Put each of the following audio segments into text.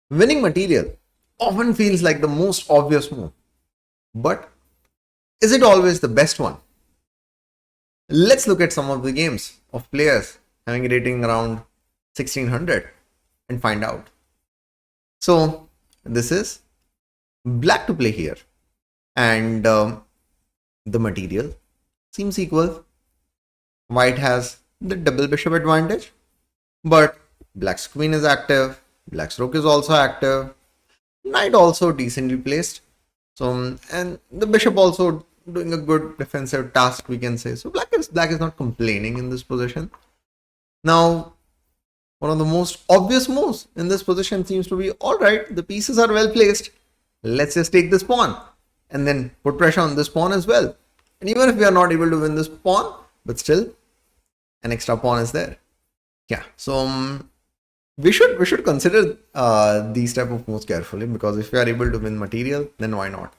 Winning material often feels like the most obvious move, but is it always the best one? Let's look at some of the games of players having a rating around 1600 and find out. So, this is black to play here, and the material seems equal. White has the double bishop advantage, but black's queen is active, black's rook is also active, knight also decently placed. So, and the bishop also doing a good defensive task, we can say. So black is not complaining in this position. Now, one of the most obvious moves in this position seems to be, all right, the pieces are well placed. Let's just take this pawn and then put pressure on this pawn as well. And even if we are not able to win this pawn, but still an extra pawn is there. Yeah, so we should consider these type of moves carefully, because if we are able to win material, then why not?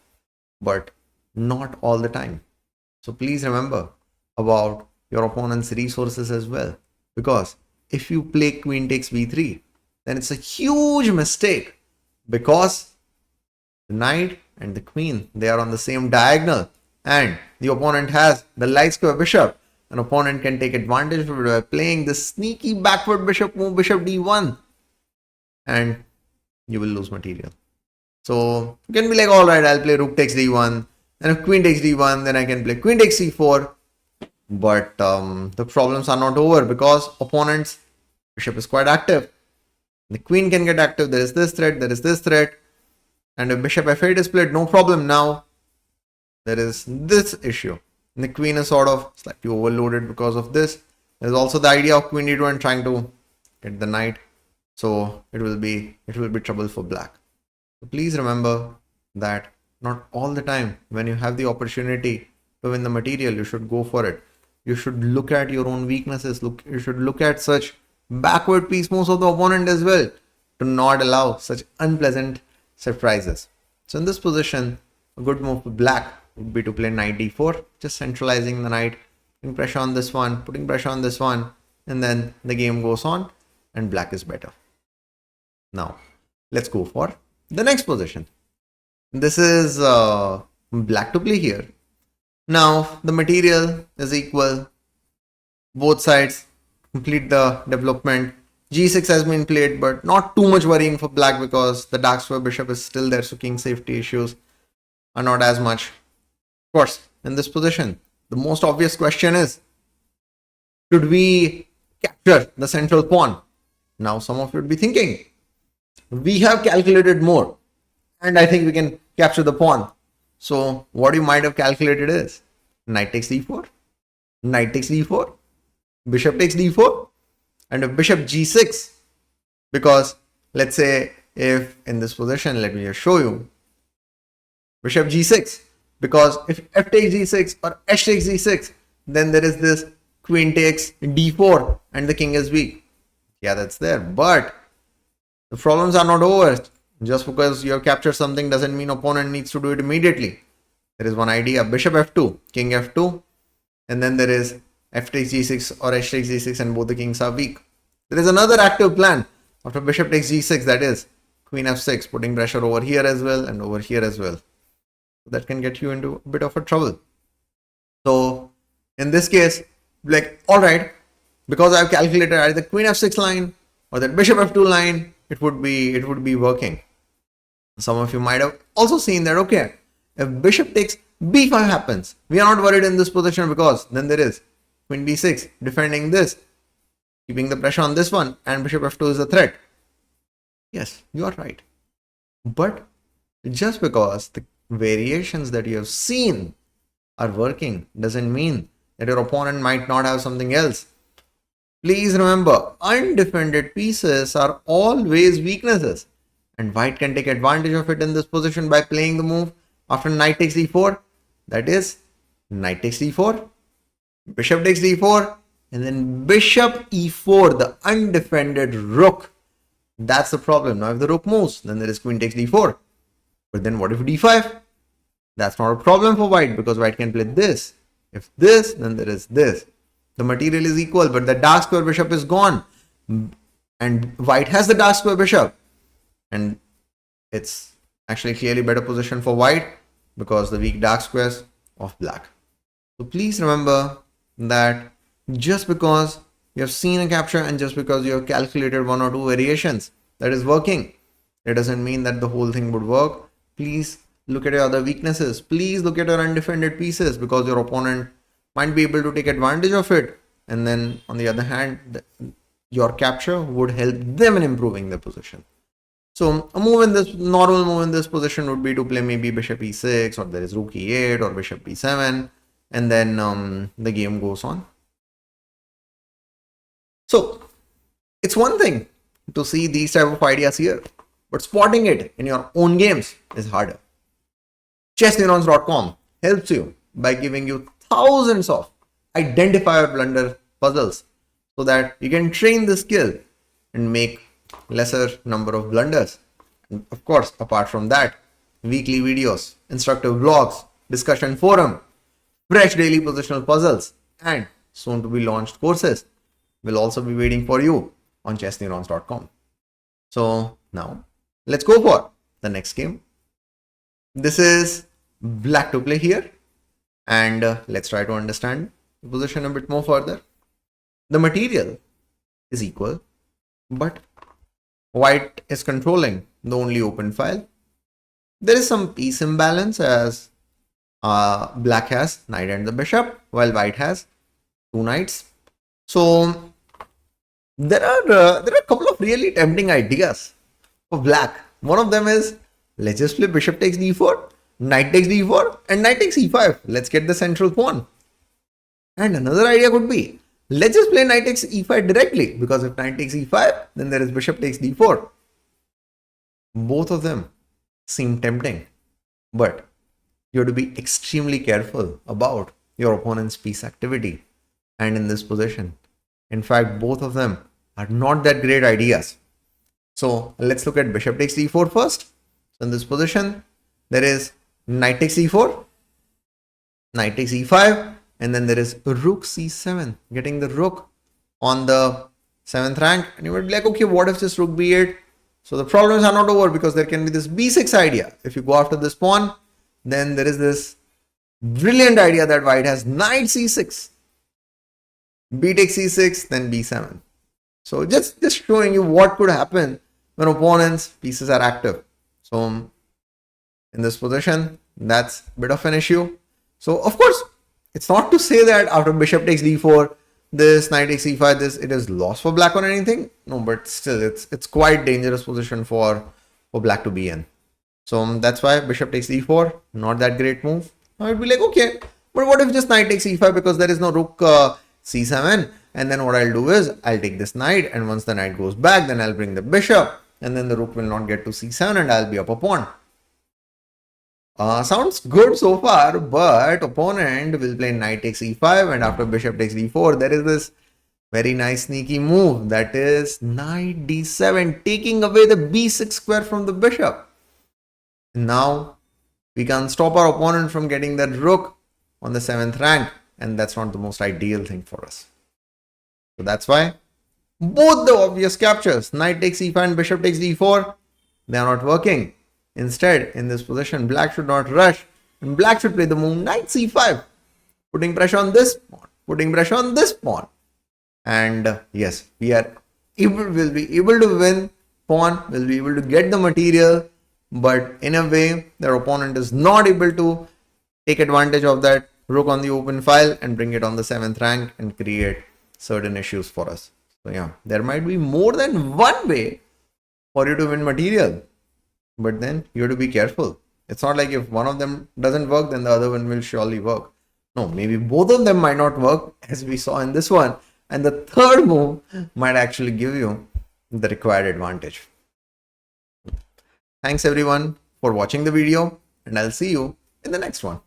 But not all the time. So please remember about your opponent's resources as well, because if you play queen takes b3, then it's a huge mistake, because the knight and the queen, they are on the same diagonal, and the opponent has the light square bishop. An opponent can take advantage of it by playing this sneaky backward bishop move, bishop d1, and you will lose material. So you can be like, all right, I'll play rook takes d1, and if queen takes d1, then I can play queen takes c4. But the problems are not over, because opponent's bishop is quite active. The queen can get active. There is this threat, there is this threat, and if bishop f8 is played, no problem. Now there is this issue. And the queen is sort of slightly overloaded because of this. There's also the idea of queen d2 and trying to get the knight. So it will be trouble for black. So please remember that not all the time when you have the opportunity to win the material, you should go for it. You should look at your own weaknesses. You should look at such backward piece moves of the opponent as well, to not allow such unpleasant surprises. So in this position, a good move for black would be to play knight d4, just centralizing the knight, putting pressure on this one, putting pressure on this one, and then the game goes on and black is better. Now, let's go for the next position. This is black to play here. Now, the material is equal. Both sides complete the development. g6 has been played, but not too much worrying for black, because the dark square bishop is still there, so king safety issues are not as much. Of course, in this position, the most obvious question is, should we capture the central pawn? Now, some of you would be thinking, we have calculated more, and I think we can capture the pawn. So what you might have calculated is knight takes d4, knight takes d4, bishop takes d4, and if bishop g6, because let's say if in this position, let me just show you, bishop g6, because if f takes g6 or h takes g6, then there is this queen takes d4 and the king is weak. Yeah, that's there, but the problems are not over. Just because you have captured something doesn't mean opponent needs to do it immediately. There is one idea, bishop f2, king f2, and then there is f takes g6 or h takes g6, and both the kings are weak. There is another active plan after bishop takes g6, that is queen f6, putting pressure over here as well and over here as well. That can get you into a bit of a trouble. So in this case, like, all right, because I've calculated either queen f6 line or that bishop f2 line, it would be working. Some of you might have also seen that, okay, if bishop takes b5 happens, we are not worried in this position, because then there is queen d6 defending this, keeping the pressure on this one, and bishop f2 is a threat. Yes, you are right. But just because the variations that you have seen are working doesn't mean that your opponent might not have something else. Please remember, undefended pieces are always weaknesses, and white can take advantage of it in this position by playing the move after knight takes d4. That is, knight takes d4, bishop takes d4, and then bishop e4, the undefended rook. That's the problem. Now if the rook moves, then there is queen takes d4. But then what if d5? That's not a problem for white, because white can play this. If this, then there is this. The material is equal, but the dark square bishop is gone. And white has the dark square bishop. And it's actually clearly better position for white because the weak dark squares of black. So please remember that just because you have seen a capture and just because you have calculated one or two variations that is working, it doesn't mean that the whole thing would work. Please look at your other weaknesses. Please look at your undefended pieces because your opponent might be able to take advantage of it. And then on the other hand, your capture would help them in improving their position. So a move in this, normal move in this position would be to play maybe bishop e6, or there is rook e8 or bishop b7, and then the game goes on. So it's one thing to see these type of ideas here, but spotting it in your own games is harder. ChessNeurons.com helps you by giving you thousands of identifier blunder puzzles so that you can train the skill and make lesser number of blunders. And of course, apart from that, weekly videos, instructive vlogs, discussion forum, fresh daily positional puzzles, and soon to be launched courses will also be waiting for you on chessneurons.com. So now let's go for the next game. This is black to play here, and let's try to understand the position a bit more further. The material is equal, but white is controlling the only open file. There is some piece imbalance as black has knight and the bishop while white has two knights. So there are a couple of really tempting ideas for black. One of them is, let's just play bishop takes d4, knight takes d4, and knight takes e5. Let's get the central pawn. And another idea could be, let's just play knight takes e5 directly, because if knight takes e5, then there is bishop takes d4. Both of them seem tempting, but you have to be extremely careful about your opponent's piece activity and in this position. In fact, both of them are not that great ideas. So let's look at bishop takes d4 first. So in this position, there is knight takes e4, knight takes e5, and then there is rook c7, getting the rook on the 7th rank. And you would be like, okay, what if this rook b8? So the problems are not over, because there can be this b6 idea. If you go after this pawn, then there is this brilliant idea that white has knight c6, b takes c6, then b7. So just showing you what could happen when opponents' pieces are active. So in this position, that's a bit of an issue. So of course, it's not to say that after bishop takes d4, this knight takes e5, it is lost for black or anything. No, but still it's quite dangerous position for black to be in. So that's why bishop takes e4, not that great move. I would be like, okay, but what if just knight takes e5, because there is no rook c7, and then what I'll do is I'll take this knight, and once the knight goes back, then I'll bring the bishop, and then the rook will not get to c7 and I'll be up a pawn. Sounds good so far, but opponent will play knight takes e5, and after bishop takes d4, there is this very nice sneaky move, that is knight d7, taking away the b6 square from the bishop. Now we can stop our opponent from getting that rook on the 7th rank, and that's not the most ideal thing for us. So that's why both the obvious captures, knight takes e5 and bishop takes d4, they are not working. Instead, in this position, black should not rush, and black should play the move knight c5, putting pressure on this pawn, putting pressure on this pawn. And yes, we'll be able to win pawn, we'll be able to get the material, but in a way, their opponent is not able to take advantage of that rook on the open file and bring it on the 7th rank and create certain issues for us. So yeah, there might be more than one way for you to win material, but then you have to be careful. It's not like if one of them doesn't work, then the other one will surely work. No, maybe both of them might not work, as we saw in this one, and the third move might actually give you the required advantage. Thanks everyone for watching the video, and I'll see you in the next one.